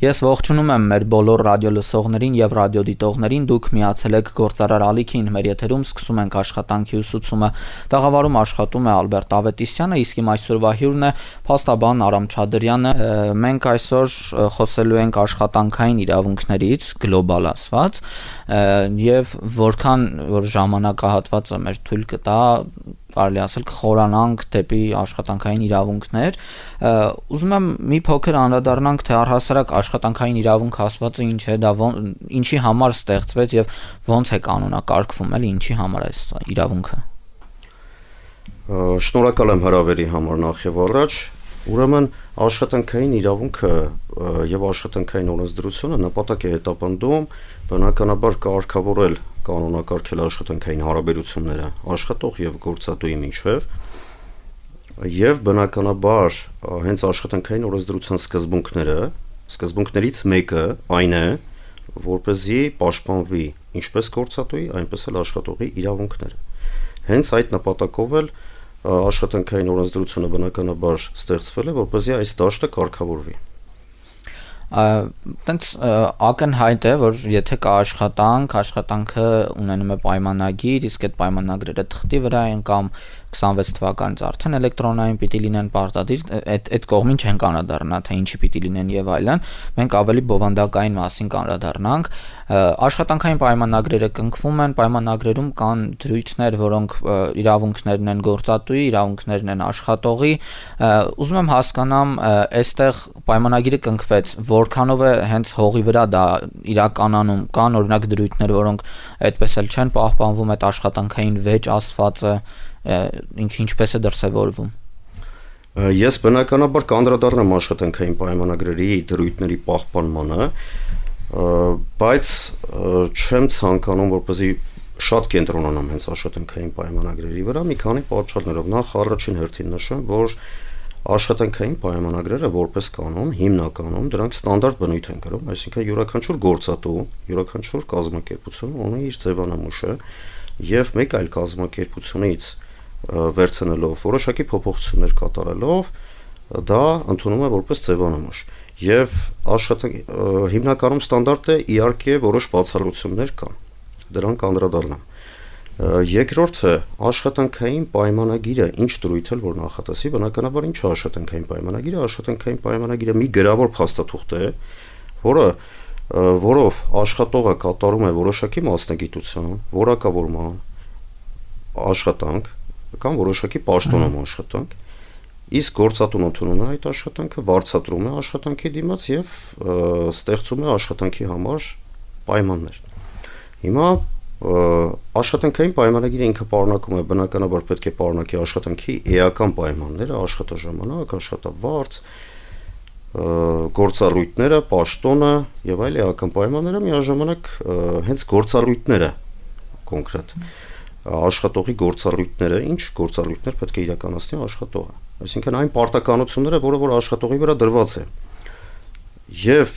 Ես ողջունում եմ մեր բոլոր ռադիոլսողներին եւ ռադիոդիտողներին, դուք միացել եք Գործարար ալիքին, մեր եթերում սկսում ենք աշխատանքի ուսուցումը։ Տաղավարում աշխատում է Ալբերտ Ավետիսյանը, իսկ իմ այսօրվա հյուրն է փաստաբան Արամ Չադրյանը։ Մենք այսօր խոսելու ենք աշխատանքային իրավունքներից գլոբալ ասված, եւ որքան որ ժամանակահատվածը մեր թույլ կտա, կարելի ասել կխորանանք դեպի աշխատանքային իրավունքներ։ Ուզում եմ մի փոքր անդրադառնանք, թե առհասարակ աշխատանքային իրավունք ասվածը ինչ է, դա ինչի համար ստեղծվեց եւ ոնց է կանոնակարգվում, էլի ինչի համար է այս իրավունքը։ Շնորհակալ եմ հրավերի համար նախ եւ առաջ։ Ուրեմն աշխատանքային իրավունքը եւ աշխատանքային օրենսդրությունը նպատակ է հետապնդում բնականաբար կարգավորել կանոնակարգել աշխատանքային հարաբերությունները աշխատող եւ գործատուի միջեւ եւ բնականաբար հենց աշխատանքային օրենսդրության սկզբունքներից մեկը այն է, որպեսզի պաշտպանվի ինչպես գործատուի, այնպես էլ աշխատողի իրավունքները։ Հենց այդ նպատակով էլ աշխատանքային օրենսդրությունը բնականաբար ստեղծվել է, որպեսզի այս դաշտը կարգավորվի։ Տենց ակնհայտ է, որ եթե կա աշխատանքը ունենում է պայմանագիր, իսկ այդ պայմանագրերը թղթի վրա են կամ 26 թվականից արդեն էլեկտրոնային պիտի լինեն պարտադիր, այդ կողմին չենք անդրադառնա, թե ինչի պիտի լինեն եւ այլն, մենք ավելի բովանդակային մասին կանդրադառնանք։ Աշխատանքային պայմանագրերը կնքվում են, պայմանագրերում կան դրույթներ, որոնք իրավունքներն են գործատուի, իրավունքներն են աշխատողի։ Ուզում եմ հասկանամ, այստեղ պայմանագիրը կնքվեց, որքանով է հենց հողի վրա դա իրականանում, կան օրինակ դրույթներ, որոնք այդպես էլ չեն պահպանվում, այդ աշխատանքային վեճ ասվածը ինքը ինչպես է դրսևորվում։ Ես բնականաբար կանդրադառնամ աշխատանքային պայմանագրերի դրույթների պահպանմանը, բայց չեմ ցանկանում, որպեսզի շատ կենտրոնանամ հենց աշխատանքային պայմանագրերի վրա մի քանի պատճառներով։ Նախ առաջին հերթին նշեմ, որ աշխատանքային պայմանագրերը որպես կանոն, հիմնականում դրանք ստանդարտ բնույթ են կրում, այսինքն յուրաքանչյուր գործատու, յուրաքանչյուր կազմակերպություն ունի իր ձևանմուշը եւ մեկ այլ կազմակերպությունից վերցնելով որոշակի փոփոխություններ կատարելով դա ընդունում է որպես ձևանմուշ եւ հիմնականում ստանդարտ է, իհարկե որոշ բացառություններ կան, դրանք անդրադառնամ։ Երկրորդը աշխատանքային պայմանագիրը ինչ դրույթ է որ նախատեսի, բնականաբար ինչ է աշխատանքային պայմանագիրը մի գրավոր փաստաթուղթ է, որով աշխատողը կատարում է որոշակի մասնագիտության, որակավորման աշխատանք կամ որոշակի պաշտոնոմ աշխատանք, իսկ գործատուն ընդունում է այդ աշխատանքը, վարձատրում է աշխատանքի դիմաց եւ ստեղծում է աշխատանքի համար պայմաններ։ Հիմա աշխատանքային պայմանագիրը ինքը պարունակում է բնականաբար պետք է պարունակի աշխատանքի էական պայմանները, աշխատաժամանակ, աշխատավարձ, գործառույթները, պաշտոնը եւ այլ էական պայմանները, միաժամանակ հենց գործառույթները կոնկրետ աշխատողի գործառույթները, ինչ գործառույթներ պետք է իրականացնի աշխատողը, այսինքն այն պարտականությունները, որ աշխատողի վրա դրված է։ Եվ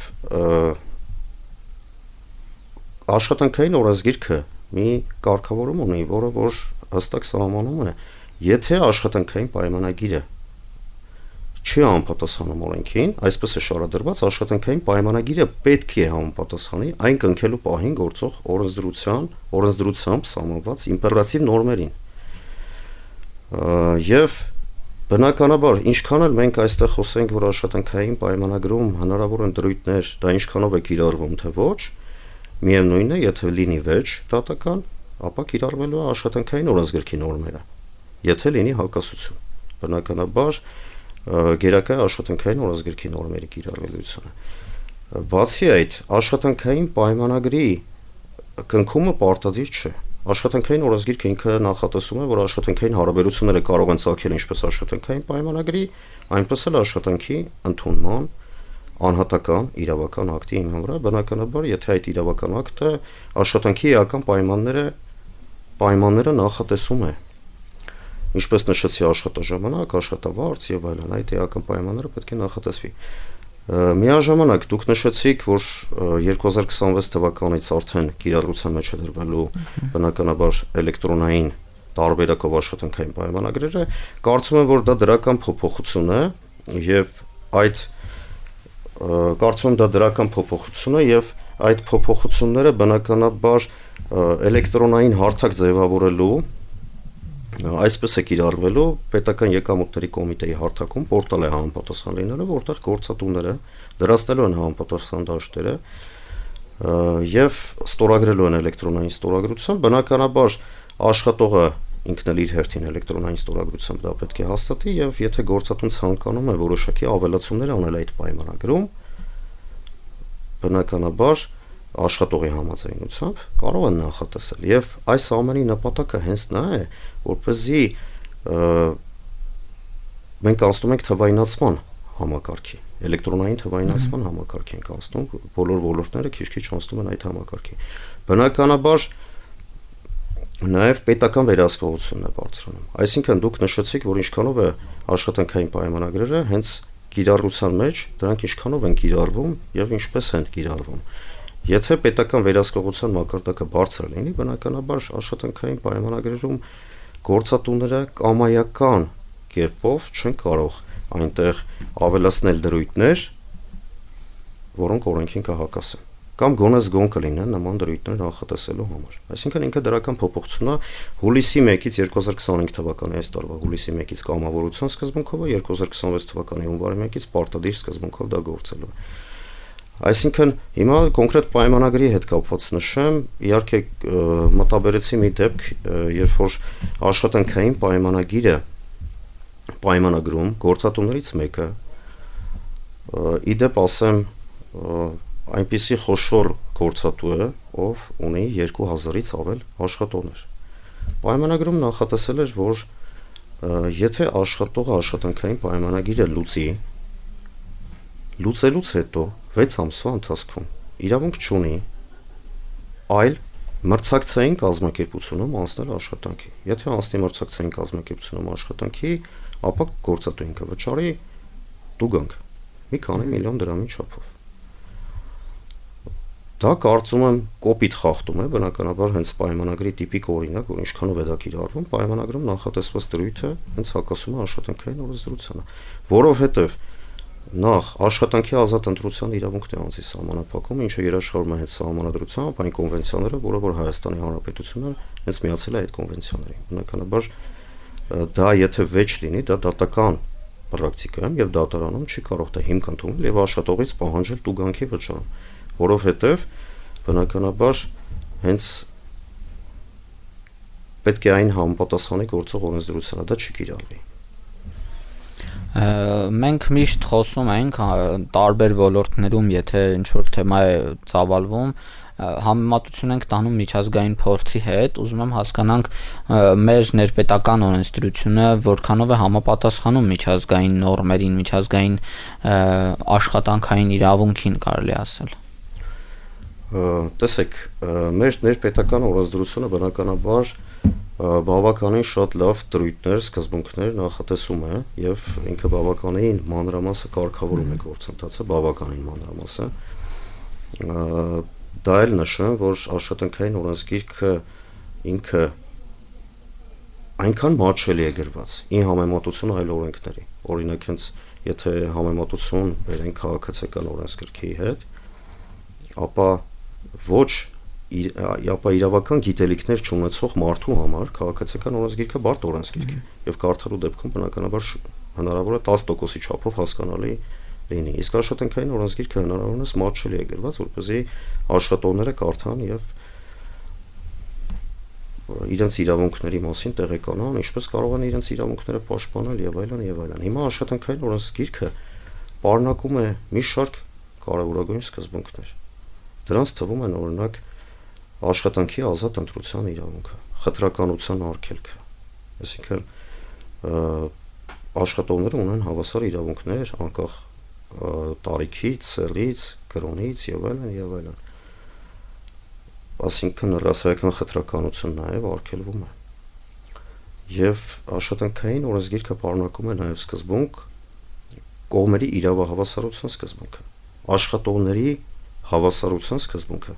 աշխատանքային օրենսգիրքը մի կարգավորում ունի, որը որ հստակ սահմանում է, եթե աշխատանքային պայմանագիրը չի համապատասխանում օրենքին, այսպես է շարադրված, աշխատանքային պայմանագիրը պետք է համապատասխանի այն կնքելու պահին գործող օրենսդրությամբ սահմանված իմպերատիվ նորմերին։ Եվ բնականաբար, ինչքան էլ մենք այստեղ խոսենք, որ աշխատանքային պայմանագրում հնարավոր են դրույթներ, դա ինչքանով է կիրառվում, թե ոչ, միևնույնն է, եթե լինի վեճ դատական, ապա կիրառվելու է աշխատանքային օրենսգրքի նորմերը, եթե լինի հակասություն։ Բնականաբար գերակա աշխատանքային օրենսգրքի նորմերի կիրառելիությունը։ Բացի այդ, աշխատանքային պայմանագրի կնքումը պարտադիր չէ։ Աշխատանքային օրենսգիրքը ինքը նախատեսում է, որ աշխատանքային հարաբերությունները կարող են ծագել ինչպես աշխատանքային պայմանագրի, այնպես էլ աշխատանքի ընդունման անհատական իրավական ակտի հիման վրա, բնականաբար, եթե այդ իրավական ակտը աշխատանքի էական պայմանները նախատեսում է, ինչպես նշեցի աշխատաժամանակ, աշխատավարձ եւ այլն, այդ էական պայմանները պետք է նախատեսվի։ Միաժամանակ դուք նշեցիք, որ 2026 թվականից արդեն կիրառության մեջ է դրվելու բնականաբար էլեկտրոնային տարբերակով աշխատանքային պայմանագրերը, կարծում եմ, որ դա դրական փոփոխություն է եւ այդ կարծում եմ դա դրական փոփոխություն է եւ այդ փոփոխությունները բնականաբար էլեկտրոնային հարթակ ձևավորելու այսպես է կիրառվելու պետական եկամուտների կոմիտեի հարթակում պորտալ է համապատասխան լինելու, որտեղ գործատուները դրաստելու են համապատասխան դաշտերը եւ ստորագրելու են էլեկտրոնային ստորագրությամբ, բնականաբար աշխատողը ինքն էլ իր հերթին էլեկտրոնային ստորագրությամբ դա պետք է հաստատի եւ եթե գործատուն ցանկանում է որոշակի ավելացումներ անել այդ պայմանագրում, բնականաբար աշխատողի համաձայնությամբ կարող են նախատեսել եւ այս ամենի նպատակը հենց նա է, որպեսզի մենք անցնում ենք թվայնացման համակարգի, էլեկտրոնային թվայնացման համակարգի ենք անցնում, բոլոր ոլորտները քիչ-քիչ անցնում են այդ համակարգի։ Բնականաբար նաև պետական վերահսկողությունն է բարձրանում։ Այսինքն դուք նշեցիք, որ ինչքանով է աշխատանքային պայմանագրերը հենց կիրառության մեջ, դրանք ինչքանով են կիրառվում եւ ինչպես են կիրառվում։ Եթե պետական վերահսկողության մակարդակը բարձր լինի, բնականաբար աշխատանքային պայմանագրերում գործատուները կամայական կերպով չեն կարող այնտեղ ավելացնել դրույթներ, որոնք օրենքին կհակասեն կամ գոնե զգոն կլինեն նման դրույթներ նախատեսելու համար։ Այսինքն ինքը դրական փոփոխություն է հուլիսի 1-ից 2025 թվականի այս տարվա հուլիսի 1-ից կամավորության սկզբունքով, 2026 թվականի հունվարի 1-ից պարտադիր սկզբունքով դա գործելու է։ Այսինքն հիմա կոնկրետ պայմանագրի հետ կապված նշեմ, իհարկե մտաբերեցի մի դեպք, երբ որ աշխատանքային պայմանագիրը պայմանագրում գործատուներից մեկը իդեպ ասեմ այնպիսի խոշոր գործատու է, ով ունի 2000-ից ավել աշխատողներ։ Պայմանագրում նախատեսել էր, որ եթե աշխատողը աշխատանքային պայմանագիրը լուծելուց հետո 6 ամսվա ընթացքում իրավունք չունի այլ մրցակցային կազմակերպությունում անցնել աշխատանքի։ Եթե անցնի մրցակցային կազմակերպությունում աշխատանքի, ապա գործատուին կվճարի տուգանք մի քանի միլիոն դրամի չափով։ Դա կարծում եմ կոպիտ խախտում է, բնականաբար հենց պայմանագրի տիպիկ օրինակ, որ ինչքանով է դա կիրառվում, պայմանագրում նախատեսված դրույթը հենց հակասում է աշխատանքային օրենսդրությանը, որովհետև նախ աշխատանքի ազատ ընտրության իրավունքն է անձի սահմանափակում, ինչը երաշխավորում է հենց սահմանադրությամբ, այն կոնվենցիաները, որը որ Հայաստանի Հանրապետությունը հենց միացել է այդ կոնվենցիաներին։ Բնականաբար դա եթե վեճ լինի, դա դատական պրակտիկայում եւ դատարանում չի կարող դա հիմք ընդունել եւ աշխատողից պահանջել տուգանքի վճարում, որովհետև բնականաբար հենց պետք է այն համապատասխանի գործող օրենսդրությանը, դա չի կիրառվի։ Մենք միշտ խոսում ենք տարբեր ոլորտներում, եթե ինչ-որ թեմա է ծավալվում, համեմատություն ենք տանում միջազգային փորձի հետ, ուզում եմ հասկանանք մեր ներպետական օրենսդրությունը որքանով է համապատասխանում միջազգային նորմերին, միջազգային աշխատանքային իրավունքին կարելի ասել։ Տեսեք, մեր ներպետական օրենսդրությունը բնականաբար բավականին շատ լավ դրույթներ, սկզբունքներ նախատեսում է եւ ինքը բավականին մանրամասը կարգավորում է գործընթացը, բավականին մանրամասը։ Դա էլ նշեմ, որ աշխատանքային օրենսգիրքը ինքը այնքան մատչելի է գրված, ի համեմատություն այլ օրենքների։ Օրինակ հենց եթե համեմատություն բերենք քաղաքացիական օրենսգրքի հետ, ապա ապա իրավական գիտելիքներ չունեցող մարդու համար քաղաքացիական օրենսգիրքը բարդ օրենսգիրք է եւ կարդալու դեպքում բնականաբար հնարավոր է 10%-ի չափով հասկանալի լինի։ Իսկ աշխատանքային օրենսգիրքը հնարավորինս մատչելի է գրված, որպեսզի աշխատողները կարդան եւ իրենց իրավունքների մասին տեղեկանան, ինչպես կարող են իրենց իրավունքները պաշտպանել եւ այլն եւ այլն։ Հիմա աշխատանքային օրենսգիրքը պարունակում է մի շարք կարևորագույն սկզբունքներ։ Դրանց թվում են օրինակ աշխատանքի ազատ ընտրության իրավունքը, խտրականության արգելքը, այսինքն աշխատողները ունեն հավասար իրավունքներ անկախ տարիքից, սեռից, կրոնից եւ այլն եւ այլն։ Այսինքն ռասայական խտրականություն նաեւ արգելվում է։ Եվ աշխատանքային օրենսգիրքը պարունակում է նաեւ սկզբունք կողմերի իրավահավասարության սկզբունքը, աշխատողների հավասարության սկզբունքը,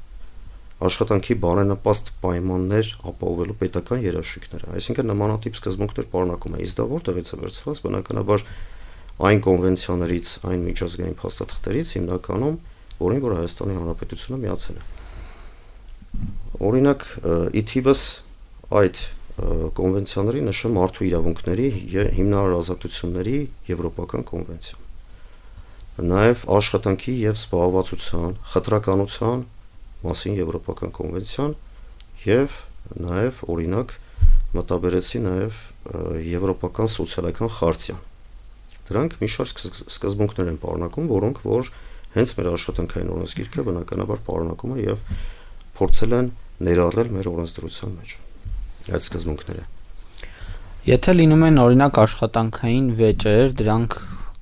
աշխատանքի բարենպաստ պայմաններ ապահովելու պետական երաշխիքները, այսինքն նմանատիպ սկզբունքներ պարունակում է, իսկ դա որտեղից է վերցված, բնականաբար այն կոնվենցիաներից, այն միջազգային փաստաթղթերից հիմնականում, որին որ Հայաստանի Հանրապետությունը միացել է։ Օրինակ, ի թիվս այդ կոնվենցիաների նշում մարդու իրավունքների հիմնարար ազատությունների եվրոպական կոնվենցիան։ Նաև աշխատանքի եւ զբաղվածության, խտրականության մասին եվրոպական կոնվենցիան եւ նաև օրինակ մտաբերեցի նաև եվրոպական սոցիալական խարտիան։ Դրանք մի շարք սկզբունքներ են պարունակում, որոնք որ հենց մեր աշխատանքային օրենսգիրքը բնականաբար պարունակում է եւ փորձել են ներառել մեր օրենսդրության մեջ այդ սկզբունքները։ Եթե լինում են օրինակ աշխատանքային վեճեր, դրանք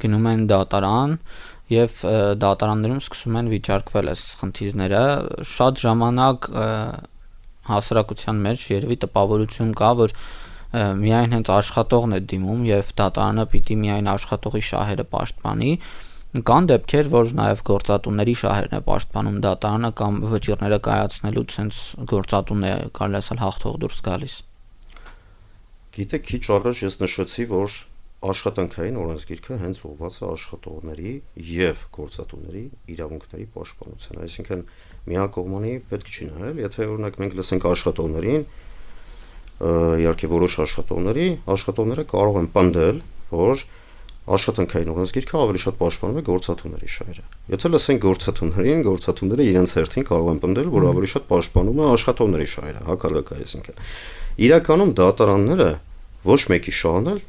գնում են դատարան եւ դատարաններում սկսում են վիճարկվել այս խնդիրները, շատ ժամանակ հասարակության մեջ երևի տպավորություն կա, որ միայն հենց աշխատողն է դիմում եւ դատարանը պիտի միայն աշխատողի շահերը պաշտպանի, կան դեպքեր, որ նաեւ գործատուների շահերն է պաշտպանում դատարանը կամ վճիռները կայացնելուց հենց գործատուն է կարելի ասել հաղթող դուրս գալիս։ Գիտեք, քիչ առաջ ես նշեցի, որ աշխատանքային օրենսգիրքը հենց ուղղված է աշխատողների եւ գործատուների իրավունքների պաշտպանության, այսինքն միակողմանի պետք չի նայել, եթե օրինակ մենք լսենք աշխատողներին, իհարկե որոշ աշխատողները կարող են պնդել, որ աշխատանքային օրենսգիրքը ավելի շատ պաշտպանում է գործատուների շահերը։ Եթե լսենք գործատուները իրենց հերթին կարող են պնդել, որ ավելի շատ պաշտպանում է աշխատողների շահերը, հակառակը, այսինքն իրականում դատարանները ոչ մեկի շահն էլ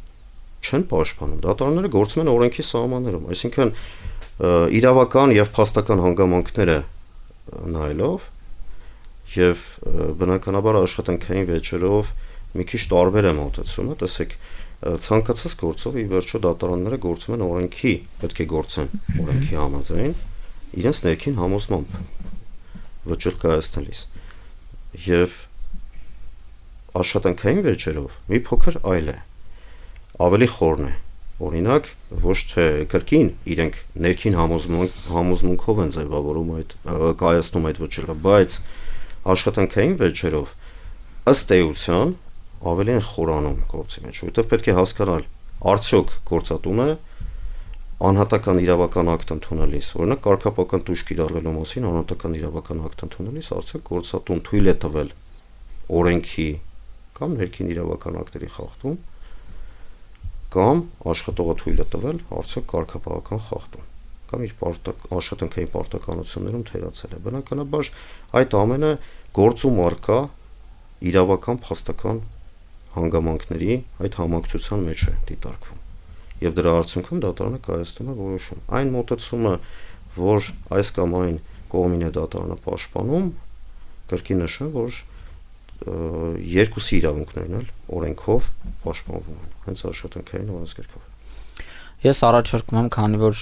չեն պաշտպանում։ Դատարանները գործում են օրենքի սահմաններում, այսինքն իրավական եւ փաստական հանգամանքները նայելով եւ բնականաբար աշխատանքային վեճերով մի քիչ տարբեր է մոտեցումը, տեսեք, ցանկացած գործով ի վերջո դատարանները գործում են օրենքի, պետք է գործեն օրենքի համաձայն, իրենց ներքին համոզմամբ վճիռ կայացնելիս։ Եվ աշխատանքային վեճերով մի փոքր այլ է, ավելի խորն է։ Օրինակ, ոչ թե կրկին իրենք ներքին համոզմունքով են ձևավորում կայացնում այդ վճիռը, բայց աշխատանքային վեճերով ըստ էության ավելի են խորանում գործի մեջ, որովհետև պետք է հասկանալ, արդյոք գործատումը անհատական իրավական ակտ ընդունելիս, օրինակ կարգապահական տույժ կիրառելու մասին անհատական իրավական ակտ ընդունելիս, արդյոք գործատուն թույլ է տվել օրենքի կամ ներքին իրավական ակտերի խախտում, կամ աշխատողը թույլ է տվել արդյոք կարգապահական խախտում, կամ իր աշխատանքային պարտականություններում թերացել է։ Բնականաբար այդ ամենը գործում առկա իրավական փաստական հանգամանքների այդ համակցության մեջ է դիտարկվում եւ դրա արդյունքում դատարանը կայացնում է որոշում։ Այն մոտեցումը, որ այս կամ այն կողմին է դատարանը պաշտպանում, կրկին նշեմ, որ երկուսի իրավունքներն էլ օրենքով պաշտպանվում են, հենց աշխատանքային օրենսգիրքով։ Ես առաջարկում եմ, քանի որ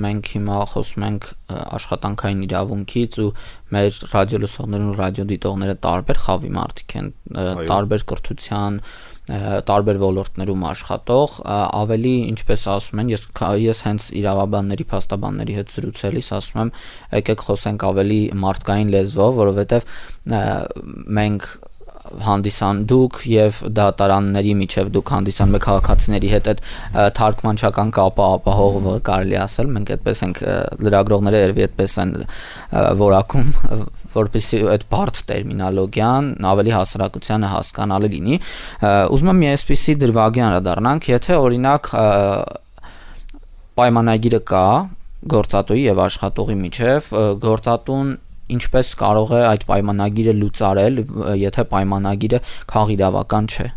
մենք հիմա խոսում ենք աշխատանքային իրավունքից ու մեր ռադիոլսողներն ու ռադիոդիտողները տարբեր խավի մարդիկ են, տարբեր կրթության, տարբեր ոլորտներում աշխատող, ավելի ինչպես ասում են, ես հենց իրավաբանների, փաստաբանների հետ զրուցելիս ասում եմ, եկեք խոսենք ավելի մարդկային լեզվով, որովհետև մենք հանդիսանդուք եւ դատարանների միջև դուք հանդիսանում եք քաղաքացիների հետ այդ թարգմանչական կապը ապահովը կարելի ասել, մենք այդպես ենք լրագրողները երևի այդպես են որակում, որպեսզի այդ բարդ տերմինոլոգիան ավելի հասարակությանը հասկանալի լինի։ Ուզում եմ մի այսպիսի դրվագի անդրադառնանք, եթե օրինակ պայմանագիրը կա գործատուի եւ աշխատողի միջև, գործատուն ինչպես կարող է այդ պայմանագիրը լուծարել, եթե պայմանագիրը քաղիրավական չէ։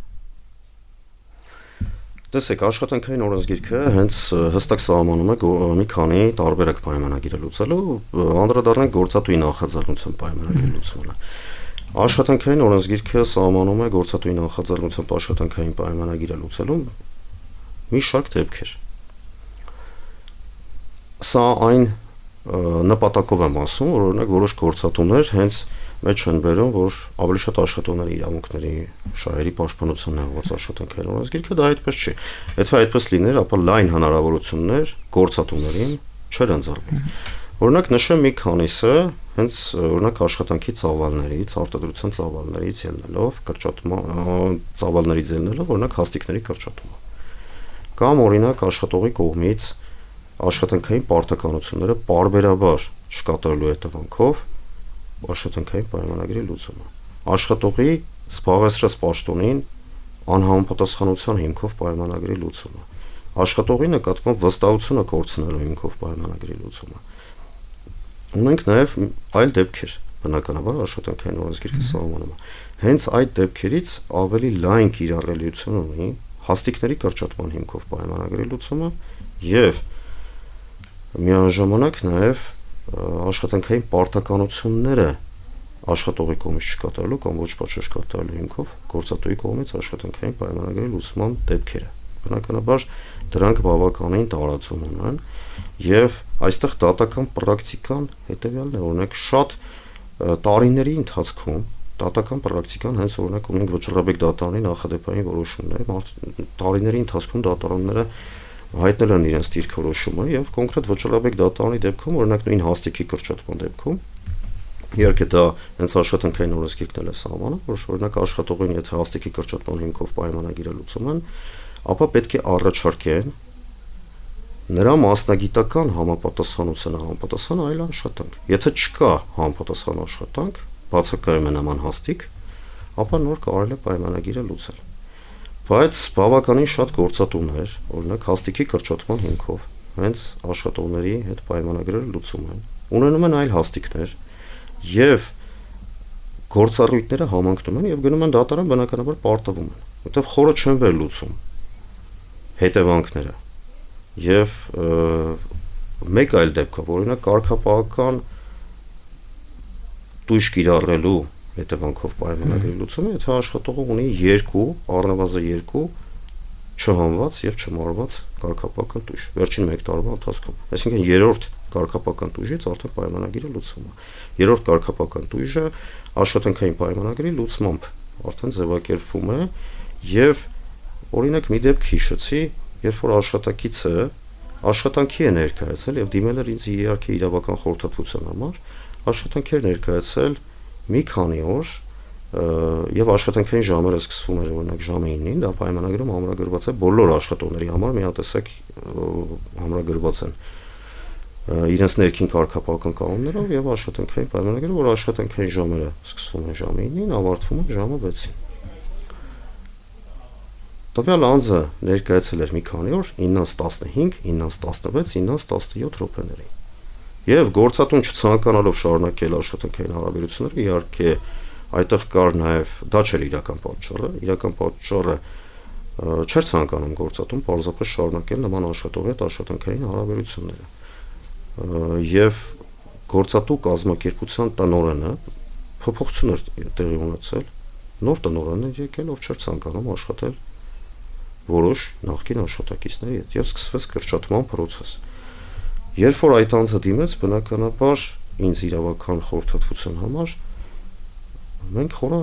Տեսեք, աշխատանքային օրենսգիրքը հենց հստակ սահմանում է մի քանի տարբերակ պայմանագիրը լուծելու, անդրադառնանք գործատուի նախաձեռնության պայմանագրի լուծմանը։ Աշխատանքային օրենսգիրքը սահմանում է գործատուի նախաձեռնությամբ աշխատանքային պայմանագիրը լուծելու մի շարք դեպքեր։ Սա այն նպատակով եմ ասում, որ օրինակ որոշ գործատուներ հենց մեջ են բերում, որ ավելի շատ աշխատողների իրավունքների շահերի պաշտպանությունն է ուղղված աշխատանքային օրենսգիրքը, դա այդպես չի։ Եթե այդպես լիներ, ապա լայն հնարավորություններ գործատուներին չեր ընձեռվի։ Օրինակ նշեմ մի քանիսը, հենց օրինակ աշխատանքի ծավալներից, արտադրության ծավալներից ելնելով, կրճատման ծավալներից ելնելով, օրինակ հաստիկների կրճատումը։ կամ օրինակ աշխատողի կողմից աշխատանքային պարտականությունները պարբերաբար չկատարելու հետևանքով աշխատանքային պայմանագրի լուծումը, աշխատողի զբաղեցրած պաշտոնին անհամապատասխանության հիմքով պայմանագրի լուծումը, աշխատողի նկատմամբ վստահությունը կորցնելու հիմքով պայմանագրի լուծումը։ Ունենք նաև այլ դեպքեր, բնականաբար աշխատանքային օրենսգիրքը սահմանում է։ Հենց այդ դեպքերից ավելի լայն կիրառելիություն ունի հաստիկների կրճատման հիմքով պայմանագրի լուծումը եւ միաժամանակ նաև աշխատանքային պարտականությունները աշխատողի կողմից չկատարելու կամ ոչ պատշաճ կատարելու հիմքով գործատուի կողմից աշխատանքային պայմանագրի լուծման դեպքերը։ Բնականաբար դրանք բավականին տարածում ունեն եւ այստեղ դատական պրակտիկան հետեւյալն է, օրինակ շատ տարիների ընթացքում դատական պրակտիկան հենց օրինակ ունենք վճռաբեկ դատարանի նախադեպային որոշումներ, տարիների ընթացքում դատարանները հայտնել են իրենց դիրքորոշումը եւ կոնկրետ վճռաբեկ դատարանի դեպքում օրինակ նույն հաստիկի կրճատման դեպքում իհարկե դա հենց աշխատանքային օրենսգիրքն է սահմանում, որ օրինակ աշխատողին եթե հաստիկի կրճատման հիմքով պայմանագիրը լուծում են, ապա պետք է առաջարկեն նրա մասնագիտական համապատասխան այլ աշխատանք։ Եթե չկա համապատասխան աշխատանք, բացակայում է նման հաստիկ, ապա նոր կարելի է պայմանագիրը լուծել։ Բայց բավականին շատ գործատուներ, օրինակ հաստիկի կրճատման հիմքով, հենց աշխատողների հետ պայմանագրերը լուծում են, ունենում են այլ հաստիկներ եւ գործառույթները համընկնում են եւ գնում են դատարան, բնականաբար պարտվում են, որտեղ խորը չեն վերլուծում հետևանքները։ Եվ մեկ այլ դեպքով, օրինակ կարգապահական տույժ կիրառելու հետևանքով պայմանագրի լուծումը, եթե աշխատողը ունի առնվազն 2 չհանված եւ չմարված կարգապահական տույժ վերջին 1 տարվա ընթացքում։ Այսինքն երրորդ կարգապահական տույժից արդեն պայմանագրի լուծում է։ Երրորդ կարգապահական տույժը աշխատանքային պայմանագրի լուծմամբ արդեն ձևակերպվում է եւ օրինակ մի դեպք հիշեցի, երբ որ աշխատակիցը աշխատանքի է ներկայացել եւ դիմել էր ինձ իհարկե իրավական խորհրդատվության համար, աշխատանքի էր ներկայացել մի քանի օր եւ աշխատանքային ժամերը սկսվում էր օրինակ ժամը 9-ին, դա պայմանագրում ամրագրված է բոլոր աշխատողների համար միատեսակ ամրագրված են իրենց ներքին կարգապահական կանոններով եւ աշխատանքային պայմանագրը, որ աշխատանքային ժամերը սկսվում են ժամը 9-ին, ավարտվում են ժամը 6-ին։ Տվյալ անձը ներկայացել էր մի քանի օր 9-ից 15, 9-ից 16, 9-ից 17 րոպեների։ Եվ գործատուն չցանկանալով շարունակել աշխատանքային հարաբերությունները, իհարկե այդտեղ կար նաև դա չէր իրական պատճառը չէր ցանկանում գործատուն պարզապես շարունակել նման աշխատողի հետ աշխատանքային հարաբերությունները։ Եվ գործատու կազմակերպության տնօրենը փոփոխություն էր տեղի ունեցել, նոր տնօրեն էր եկել, ով չէր ցանկանում աշխատել որոշ նախկին աշխատակիցների հետ եւ սկսվեց կրճատման process։ Երբ որ այդ անձը դիմեց, բնականաբար ինձ իրավական խորհրդատվության համար մենք խորը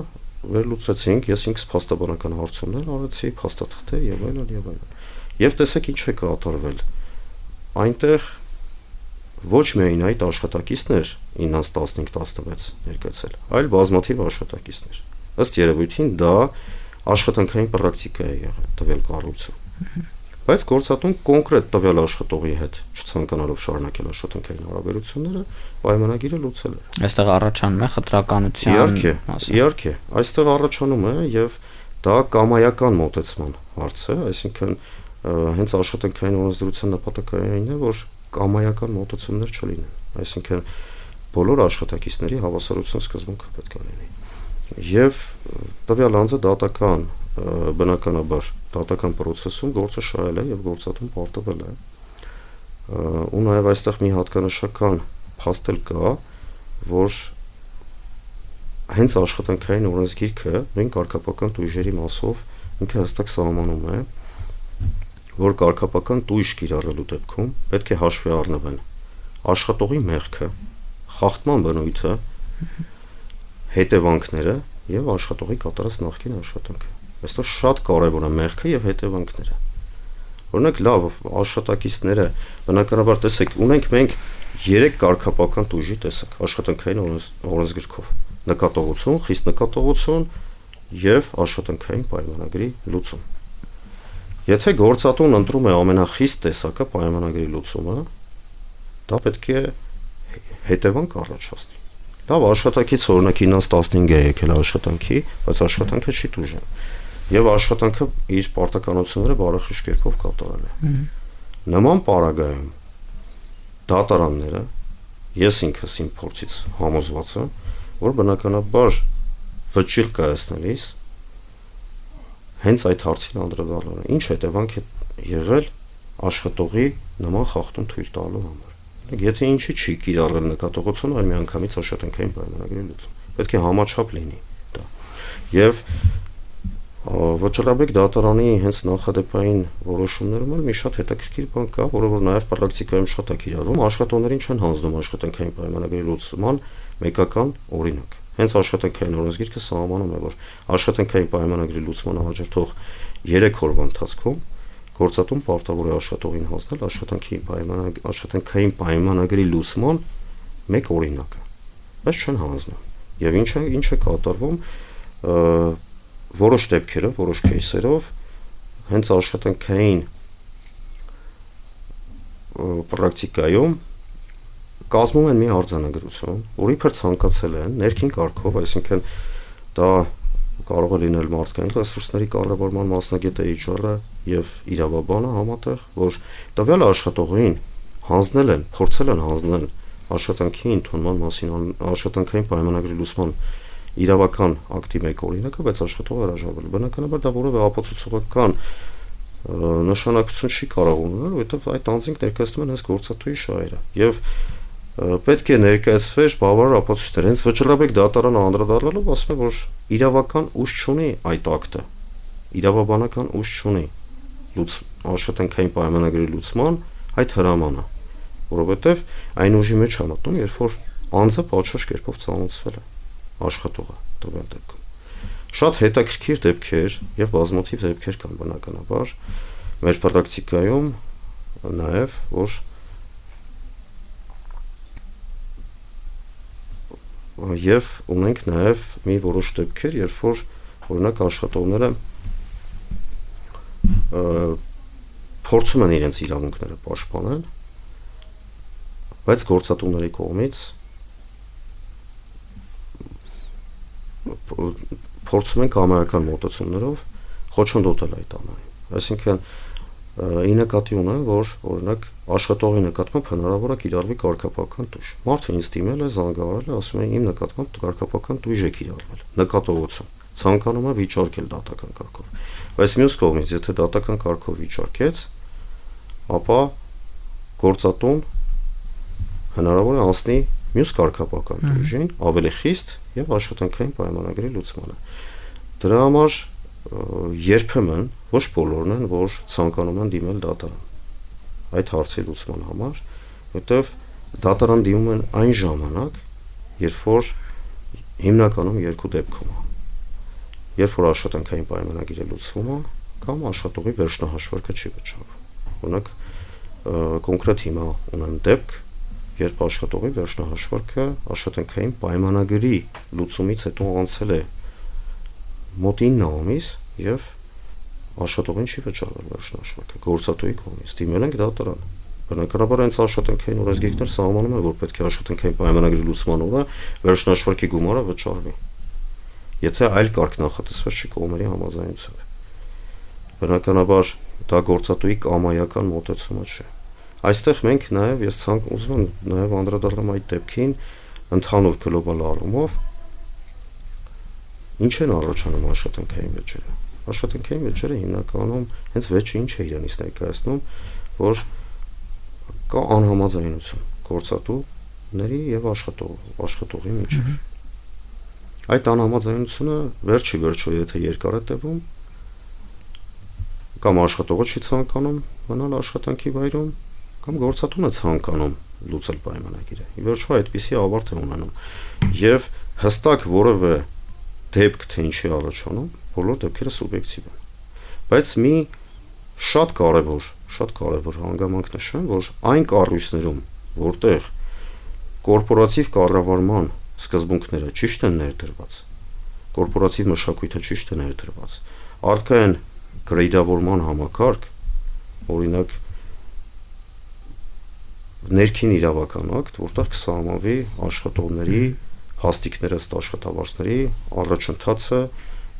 վերլուծեցինք, ես ինքս փաստաբանական հարցումներ արեցի, փաստաթղթեր եւ այլն եւ այլն։ Եվ տեսեք ինչ է կատարվել։ Այնտեղ ոչ միայն այդ աշխատակիցն էր 9-ից 15-16 ներկայացել, այլ բազմաթիվ աշխատակիցներ։ Ըստ երևույթին դա աշխատանքային պրակտիկա է եղել տվյալ կառույցում։ Բայց գործատուն կոնկրետ տվյալ աշխատողի հետ չցանկանալով շարունակել աշխատանքային հարաբերությունները, պայմանագիրը լուծել էր։ Այստեղ առաջանում է խտրականության մասը։ Իհարկե, այստեղ առաջանում է եւ դա կամայական մոտեցման հարց է, այսինքն հենց աշխատանքային օրենսդրության նպատակը այն է, որ կամայական մոտեցումներ չլինեն, այսինքն բոլոր աշխատակիցների հավասարություն սկզբունքը պետք է լինի։ Եվ տվյալ անձը դատական բնականաբար դատական process-ում գործը շահել է եւ գործատուն պարտվել է։ Ու նաեւ այստեղ մի հատկանշական փաստ էլ կա, որ հենց աշխատանքային օրենսգիրքը նույն կարգապահական տույժերի մասով ինքը հստակ սահմանում է, որ կարգապահական տույժ կիրառելու դեպքում պետք է հաշվի առնվեն աշխատողի մեղքը, խախտման բնույթը, հետևանքները եւ աշխատողի կատարած նախկին աշխատանքը։ Այստեղ շատ կարևոր է մեղքը եւ հետևանքները։ Օրինակ լավ աշխատակիցները բնականաբար տեսեք, ունենք մենք 3 կարգապահական տույժի տեսակ աշխատանքային օրենսգրքով. նկատողություն, խիստ նկատողություն եւ աշխատանքային պայմանագրի լուծում։ Եթե գործատուն ընտրում է ամենախիստ տեսակը պայմանագրի լուծումը, դա պետք է հետևանք առաջացնի։ Լավ, աշխատակից օրինակ 9-15 է եկել աշխատանքի, բայց աշխատանքը չի տուժում։ Եվ աշխատանքը իր պարտականությունները բարեխիղճ կերպով կատարել է։ Նման պարագայում դատարանները, ես ինքս իմ փորձից համոզված եմ, որ բնականաբար վճիռ կայացնելիս հենց այդ հարցին անդրադառնալու են։ Ինչ հետևանք է եղել աշխատողի նման խախտում թույլ տալու համար։ Եթե ինչի չի կիրառել նկատողություն, այլ միանգամից աշխատանքային պայմանագրի լուծում։ Պետք է համաչափ լինի դա։ Եվ Վճռաբեկ դատարանի հենց նախադեպային որոշումներում էլ մի շատ հետաքրքիր բան կա, որը որ նաև պրակտիկայում շատ է կիրառվում, աշխատողներին չեն հանձնում աշխատանքային պայմանագրի լուծման մեկական օրինակ։ Հենց աշխատանքային օրենսգիրքը սահմանում է, որ աշխատանքային պայմանագրի լուծման հաջորդող 3 օրվա ընթացքում գործատուն պարտավոր է աշխատողին հանձնել աշխատանքային պայմանագրի լուծման մեկ օրինակը, բայց չեն հանձնում։ Եվ ինչ է կատարվում, որոշ դեպքերով, որոշ кейսերով հենց աշխատանքային պրակտիկայում կազմում են մի արձանագրություն, որի իբր ցանկացել են ներքին կարգով, այսինքն դա կարող է լինել մարդկային ռեսուրսների կառավարման մասնագետը HR-ը եւ իրավաբանը համատեղ, որ տվյալ աշխատողին հանձնել են, փորձել են հանձնել աշխատանքի ընդունման մասին, աշխատանքային պայմանագրի լուծման իրավական ակտի մեկ օրինակը, բայց աշխատողը հրաժարվել է։ Բնականաբար դա որևէ ապացուցողական նշանակություն չի կարող ունենալ, որովհետև այդ անձինք ներկայացնում են հենց գործատուի շահերը։ Եվ պետք է ներկայացվեր բավարար ապացույցներ։ Հենց Վճռաբեկ դատարանը անդրադառնալով ասում է, որ իրավական ուժ չունի այդ ակտը, իրավաբանական ուժ չունի աշխատանքային պայմանագրի լուծման այդ հրամանը, որովհետև այն ուժի մեջ է մտնում, երբ որ անձը պատշաճ կերպով ծանոթացվել է աշխատողը տվյալ դեպքում։ Շատ հետաքրքիր դեպքեր եւ բազմաթիվ դեպքեր կան բնականաբար մեր պրակտիկայում նաեւ, որ եւ ունենք նաեւ մի որոշ դեպքեր, երբ որ օրինակ աշխատողները փորձում են իրենց իրավունքները պաշտպանել, բայց գործատուների կողմից փորձում են կամայական մոտեցումներով խոչընդոտել այդ ամենին։ Այսինքն ի նկատի ունեմ, որ օրինակ աշխատողի նկատմամբ հնարավոր է կիրառվի կարգապահական տույժ։ Մարդը ինձ դիմել է, զանգահարել է, ասում է իմ նկատմամբ կարգապահական տույժ է կիրառվել, նկատողություն։ Ցանկանում է վիճարկել դատական կարգով։ Բայց մյուս կողմից, եթե դատական կարգով վիճարկեց, ապա գործատուն հնարավոր է անցնի մյուս կարգապահական տույժին, ավելի խիստ եւ աշխատանքային պայմանագրի լուծմանը։ Դրա համար երբեմն ոչ բոլորն են, որ ցանկանում են դիմել դատարան այդ հարցի լուծման համար, որտեղ դատարան դիմում են այն ժամանակ, երբ որ հիմնականում երկու դեպքում է։ Երբ որ աշխատանքային պայմանագիրը լուծվում է, կամ աշխատողի վերջնահաշվարկը չի վճարվում։ Օրինակ կոնկրետ հիմա ունեմ դեպք, երբ աշխատողի վերջնահաշվարկը աշխատանքային պայմանագրի լուծումից հետո անցել է մոտ 9 ամիս եւ աշխատողին չի վճարվել վերջնահաշվարկը գործատուի կողմից։ Դիմել ենք դատարան։ Բնականաբար այնց աշխատանքային օրենսգիրքներ սահմանում են, որ պետք է աշխատանքային պայմանագրի լուծման օրը վերջնահաշվարկի գումարը վճարվի, եթե այլ կարգ նախատեսված չի կողմերի համաձայնությամբ։ Բնականաբար դա գործատուի կամայական մոտեցումը չէ։ Այստեղ մենք նաև ես ուզում եմ նաև անդրադառնամ այդ դեպքին ընդհանուր գլոբալ առումով ինչ են առաջանում աշխատանքային վեճերը։ Աշխատանքային վեճերը հիմնականում հենց վեճը ինչ է իրանից ներկայացնում, որ կա անհամաձայնություն գործատուների եւ աշխատողի միջեւ։ Այդ անհամաձայնությունը վերջի վերջո եթե երկար է տևում, կամ աշխատողը չի ցանկանում մնալ աշխատանքի վայրում, կամ գործատուն է ցանկանում լուծել պայմանագիրը։ Ի վերջո այդպիսի ավարտ է ունենում եւ հստակ որևէ դեպք թե ինչի առաջանում, բոլոր դեպքերը սուբյեկտիվ են։ Բայց մի շատ կարևոր հանգամանք նշեմ, որ այն կառույցներում, որտեղ կորպորատիվ կառավարման սկզբունքները ճիշտ են ներդրված, կորպորատիվ մշակույթը ճիշտ է ներդրված, առկա են գրեյդավորման համակարգ, օրինակ ներքին իրավական ակտ, որտեղ կսահմանվի աշխատողների հաստիկները ըստ աշխատավարձների առաջընթացը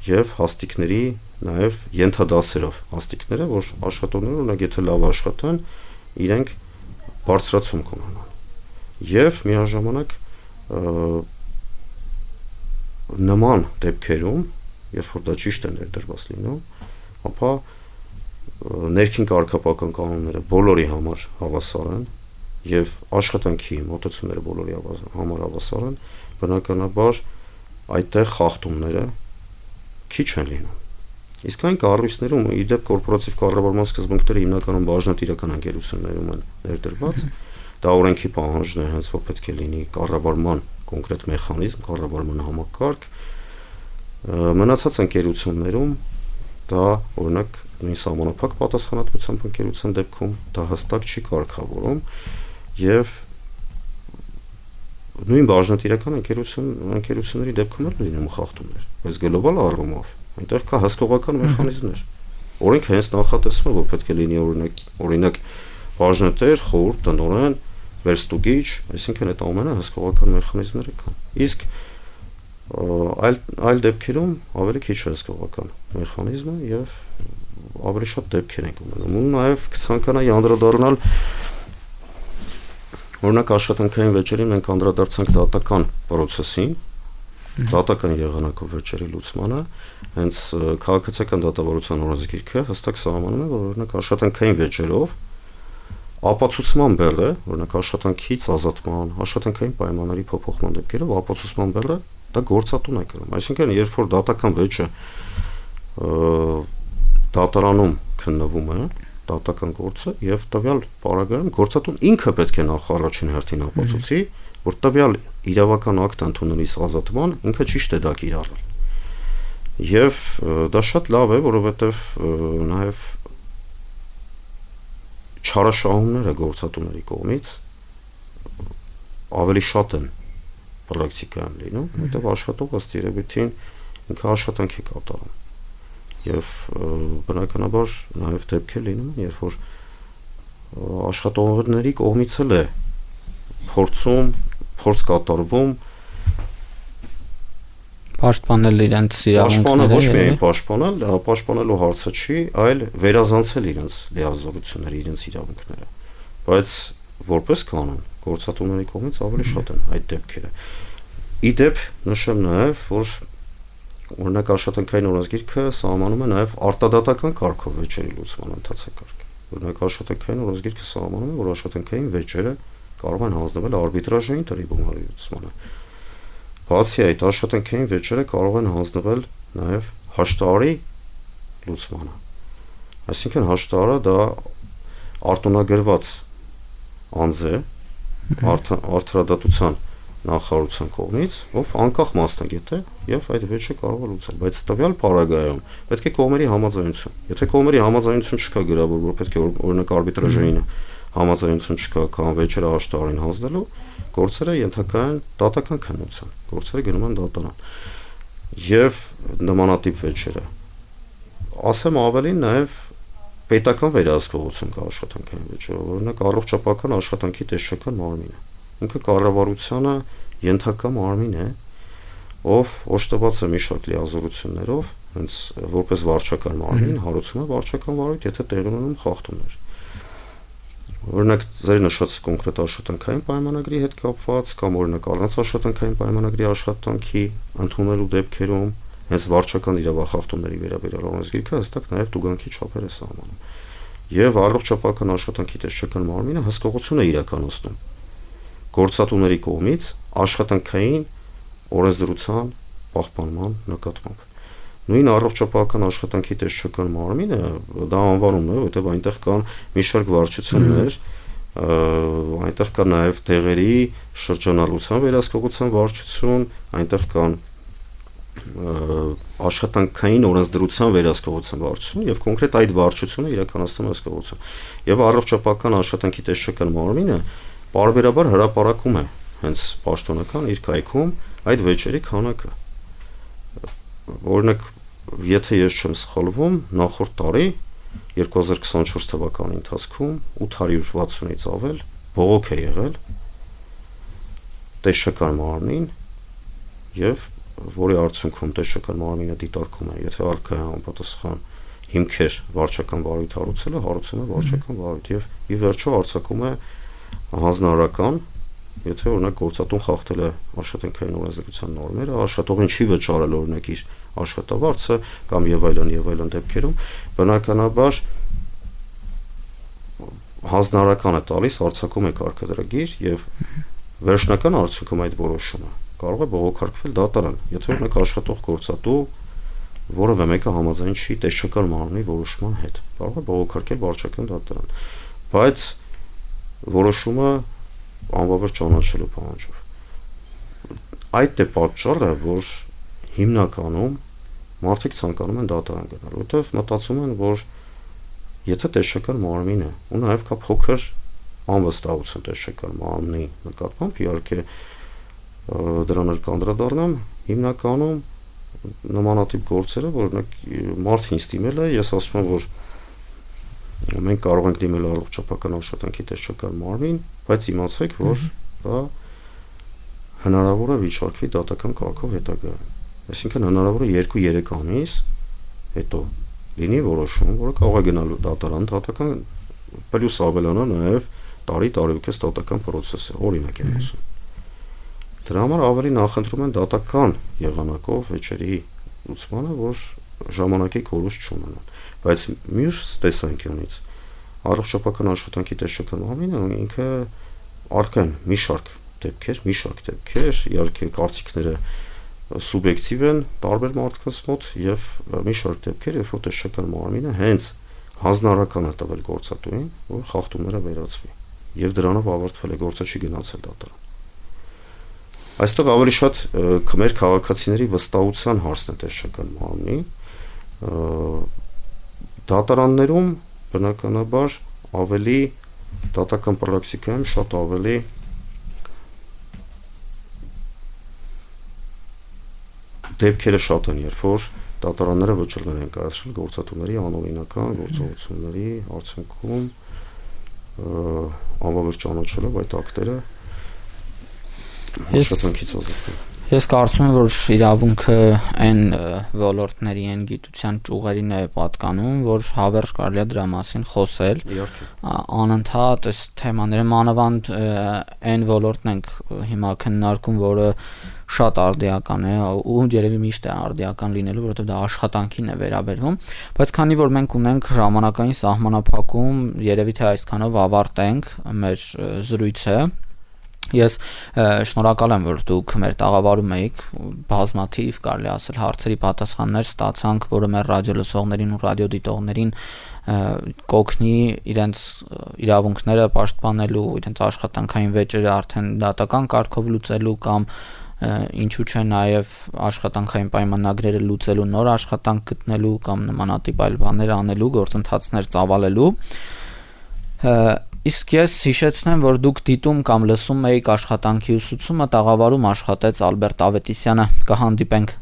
եւ հաստիկների նաեւ ենթադասերով հաստիկները, որ աշխատողները օրինակ եթե լավ աշխատեն, իրենք բարձրացում կունենան։ Եվ միաժամանակ նման դեպքերում, երբ որ դա ճիշտ է ներդրված լինում, ապա ներքին կարգապահական կանոնները բոլորի համար հավասար են եւ աշխատանքի մոտեցումները բոլորի համար հավասար են, բնականաբար այդտեղ խախտումները քիչ են լինում։ Իսկ այն կառույցներում, իդեպ կորպորատիվ կառավարման սկզբունքները հիմնականում բաժնետիրական ընկերություններում են ներդրված, դա օրենքի պահանջն է, հենց որ պետք է լինի կառավարման կոնկրետ մեխանիզմ, կառավարման համակարգ, մնացած ընկերություններում դա օրինակ նույն սահմանափակ պատասխանատվությամբ ընկերության դեպքում դա հստակ չի կարգավորում եւ նույն բաժնետիրական ընկերությունների դեպքում էլ լինում խախտումներ, բայց գլոբալ առումով այնտեղ կա հսկողական մեխանիզմներ։ Օրենքը հենց նախատեսվում է, որ պետք է լինի օրինակ բաժնետեր, խորհուրդ, տնօրեն, վերստուգիչ, այսինքն այդ ամենը հսկողական մեխանիզմները կան։ Իսկ այլ դեպքերում ավելի քիչ է հսկողական մեխանիզմը եւ ավելի շատ դեպքեր են ունենում։ Ու նաեւ կցանկանայի անդրադառնալ օրինակ աշխատանքային վեճերին մենք անդրադարձանք դատական process-ին, դատական եղանակով վեճերի լուծմանը, հենց քաղաքացիական դատավարության օրենսգիրքը հստակ սահմանում է, որ օրինակ աշխատանքային վեճերով ապացուցման բեռը, օրինակ աշխատանքից ազատման, աշխատանքային պայմանների փոփոխման դեպքերով ապացուցման բեռը դա գործատուն է կրում։ Այսինքն, երբ որ դատական վեճը դատարանում քննվում է, դատական գործը եւ տվյալ պարագայում գործատուն ինքը պետք է նախ առաջին հերթին ապացուցի, որ տվյալ իրավական ակտ ընդունելիս ազատման ինքը ճիշտ է դա կիրառել։ Եվ դա շատ լավ է, որովհետեւ նաեւ չարաշահումները գործատուների կողմից ավելի շատ են պրակտիկայում լինում, որտեղ աշխատողը ըստ երևույթին ինքը աշխատանք է կատարում։ Եվ բնականաբար նաև դեպքեր լինում են, երբ որ աշխատողների կողմից էլ է փորձ կատարվում պաշտպանել իրենց իրավունքները, ոչ միայն պաշտպանելու հարցը չի, այլ վերազանցել իրենց լիազորությունները, իրենց իրավունքները։ Բայց որպես կանոն գործատուների կողմից ավելի շատ են այդ դեպքերը։ Իդեպ նշեմ նաև, որ օրինակ աշխատանքային օրենսգիրքը սահմանում է նաև արտադատական կարգով վեճերի լուծման ընթացակարգ։ Օրինակ աշխատանքային օրենսգիրքը սահմանում է, որ աշխատանքային վեճերը կարող են հանձնվել արբիտրաժային տրիբունալի լուծմանը։ Բացի այդ, աշխատանքային վեճերը կարող են հանձնվել նաև հաշտարարի լուծմանը։ Այսինքն հաշտարարը դա արտոնագրված անձ է արդարադատության նախարարության կողմից, ով անկախ մասնագետ է եւ այդ վեճը կարող է լուծել, բայց տվյալ պարագայում պետք է կողմերի համաձայնություն։ Եթե կողմերի համաձայնություն չկա գրավոր, որ պետք է օրինակ արբիտրաժային համաձայնություն չկա, կամ վեճերը հաշտարարին հանձնելու, գործերը ենթակա են դատական քննության, գործերը գնում են դատարան։ Եվ նմանատիպ վեճերը ասեմ ավելին նաև պետական վերահսկողություն կա աշխատանքային վեճերով, օրինակ առողջապահական աշխատանքի տեսչական մարմինը։ Ինքը կառավարությանը ենթակա մարմին է, ով օժտված է մի շարք լիազորություններով, հենց որպես վարչական մարմին հարուցում է վարչական վարույթ, եթե տեղի ունենում խախտումներ։ Օրինակ ձեր նշած կոնկրետ աշխատանքային պայմանագրի հետ կապված կամ օրինակ առանց աշխատանքային պայմանագրի աշխատանքի ընդունելու դեպքերում հենց վարչական իրավախախտումների վերաբերյալ օրենսգիրքը հստակ նաև տուգանքի չափեր է սահմանում։ Եվ առողջապահական աշխատանքի տեսչական մարմինը հսկողություն է իրականացնում գործատուների կողմից աշխատանքային օրենսդրության պահպանման նկատմամբ։ Նույն առողջապահական աշխատանքի տեսչական մարմինը դա անվանումն է, որտեղ այնտեղ կան մի շարք վարչություններ, այնտեղ կա նաև տեղերի շրջանառության վերահսկողության վարչություն, այնտեղ կան աշխատանքային օրենսդրության վերահսկողության վարչություն եւ կոնկրետ այդ վարչությունը իրականացնում է հսկողություն։ Եվ առողջապահական աշխատանքի տեսչական մարմինը պարբերաբար հրապարակում է հենց պաշտոնական իր կայքում այդ վեճերի քանակը։ Օրինակ եթե ես չեմ սխալվում, նախորդ տարի 2024 թվականի ընթացքում 860-ից ավել բողոք է եղել տեսչական մարմնին եւ որի արդյունքում տեսչական մարմինը դիտարկում է, եթե արկա է անպատասխան հիմքեր վարչական վարույթ հարուցելը, հարուցում է վարչական վարույթ եւ ի վերջո արձակում է հանձնարարական, եթե օրինակ գործատուն խախտել է աշխատանքային օրենսդրության նորմերը, աշխատողին չի վճարել օրինակ իր աշխատավարձը կամ եւ այլն դեպքերում, բնականաբար հանձնարարական է տալիս, արձակում է կարգադրագիր եւ վերջնական արդյունքում այդ որոշումը կարող է բողոքարկվել դատարան, եթե օրինակ աշխատող գործատու որևէ մեկը համաձայն չի տեսչական մարմնի որոշման հետ, կարող է բողոքարկել վարչական դատարան, բայց որոշումը անվավեր ճանաչելու պահանջով։ Այդ է պատճառը, որ հիմնականում մարդիկ ցանկանում են դատարան գնալ, որովհետև մտածում են, որ եթե տեսչական մարմին է, ու նաև կա փոքր անվստահություն տեսչական մարմնի նկատմամբ, իհարկե դրան էլ կանդրադառնամ, հիմնականում նմանատիպ գործերը, որ օրինակ մարդ ինձ դիմել է, ես ասում եմ, որ մենք կարող ենք դիմել առողջապահական աշխատանքի տեսչական մարմին, բայց իմացեք, որ դա հնարավոր է վիճարկվի դատական կարգով հետագայում։ Այսինքն հնարավոր է 2-3 ամիս հետո լինի որոշում, որը կարող է գնալ դատարան, դատական պլյուս ավելանա նաև տարի-տարուկես դատական process-ը, օրինակ եմ ասում։ Դրա համար ավելի նախընտրում են դատական եղանակով վեճերի լուծմանը, որ ժամանակի կորուստ չունենան։ Բայց մյուս տեսանկյունից առողջապահական աշխատանքի տեսչական մարմինը ինքը առկա են մի շարք դեպքեր, իհարկե կարծիքները սուբյեկտիվ են տարբեր մարդկանց մոտ եւ մի շարք դեպքեր, երբ որ տեսչական մարմինը հենց հանձնարարական է տվել գործատուին, որ խախտումները վերացվի եւ դրանով ավարտվել է գործը չի գնացել դատարան։ Այստեղ ավելի շատ մեր քաղաքացիների վստահության հարցն է տեսչական մարմնի դատարաններում բնականաբար ավելի դատական պրակտիկայում շատ ավելի դեպքերը շատ են, երբ որ դատարանները վճռներ են կայացրել գործատուների անօրինական գործողությունների արդյունքում անվավեր ճանաչելով այդ ակտերը աշխատանքից ազատել։ Ես կարծում եմ, որ իրավունքը այն ոլորտների, այն գիտության ճյուղերին է պատկանում, որ հավերժ կարելի է դրա մասին խոսել։ Անընդհատ այս թեմաները մանավանդ այն ոլորտն ենք հիմա քննարկում, որը շատ արդիական է ու երևի միշտ է արդիական լինելու, որովհետև դա աշխատանքին է վերաբերվում, բայց քանի որ մենք ունենք ժամանակային սահմանափակում, երևի թե այսքանով ավարտենք մեր զրույցը։ Ես շնորհակալ եմ, որ դուք մեր տաղավարում եք, բազմաթիվ կարելի ասել հարցերի պատասխաններ ստացանք, որը մեր ռադիոլսողներին ու ռադիոդիտողներին կօգնի իրենց իրավունքները պաշտպանելու, իրենց աշխատանքային վեճերը արդեն դատական կարգով լուծելու կամ ինչու՞ չէ նաև աշխատանքային պայմանագրերը լուծելու, նոր աշխատանք գտնելու կամ նմանատիպ այլ բաներ անելու, գործընթացներ ծավալելու։ Իսկ ես հիշեցնեմ, որ դուք դիտում կամ լսում եք աշխատանքի ուսուցումը, տաղավարում աշխատեց Ալբերտ Ավետիսյանը, կհանդիպենք